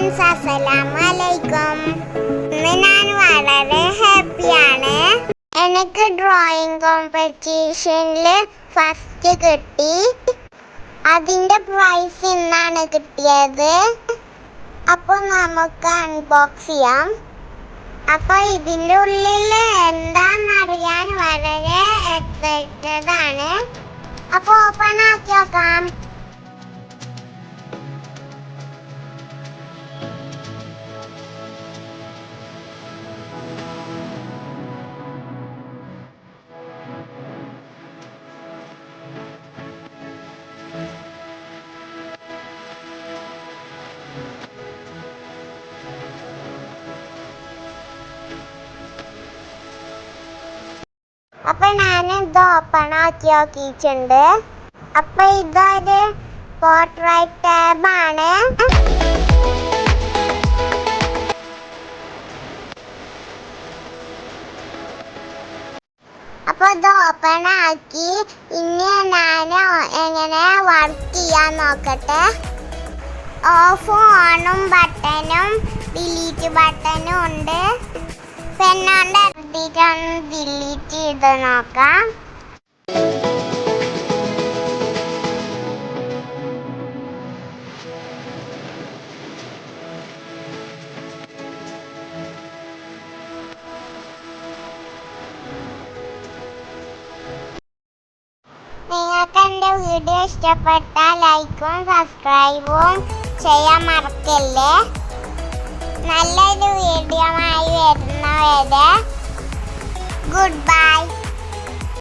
Friends, അസ്സലാമലൈക്കും. ഇന്ന് ഞാൻ വളരെ ഹാപ്പിയാണ്. എനിക്ക് ഡ്രോയിങ് കോമ്പറ്റീഷനിൽ ഫസ്റ്റ് കിട്ടി. അതിൻ്റെ പ്രൈസ് ഇന്നാണ് കിട്ടിയത്. അപ്പോൾ നമുക്ക് അൺബോക്സ് ചെയ്യാം. അപ്പോൾ ഇതിൻ്റെ ഉള്ളിൽ എന്താണെന്നറിയാൻ വളരെ എക്സൈറ്റഡ് ആണ്. അപ്പോൾ ഓപ്പൺ ആക്കി നോക്കാം. അപ്പൊ ഞാൻ ഇത് ഓപ്പൺ ആക്കി നോക്കിയിട്ടുണ്ട്. അപ്പൊ ഇതൊരു പോർട്രേറ്റ് ടാബാണ്. അപ്പൊ ഇത് ഓപ്പൺ ആക്കി ഇനി ഞാൻ എങ്ങനെ വർക്ക് ചെയ്യാൻ നോക്കട്ടെ. ഓഫും ഓണും ബട്ടണും ഡിലീറ്റ് ബട്ടണും ഉണ്ട്. പെണ്ണോണ്ട് എഴുതിയിട്ടൊന്ന് ഡിലീറ്റ് ചെയ്ത് നോക്കാം. നിങ്ങൾക്ക് എൻ്റെ വീഡിയോ ഇഷ്ടപ്പെട്ടാൽ ലൈക്കും സബ്സ്ക്രൈബും ചെയ്യാൻ മറക്കല്ലേ. നല്ലൊരു വീഡിയോ ആയി വരുന്നവരെ ഗുഡ് ബൈ.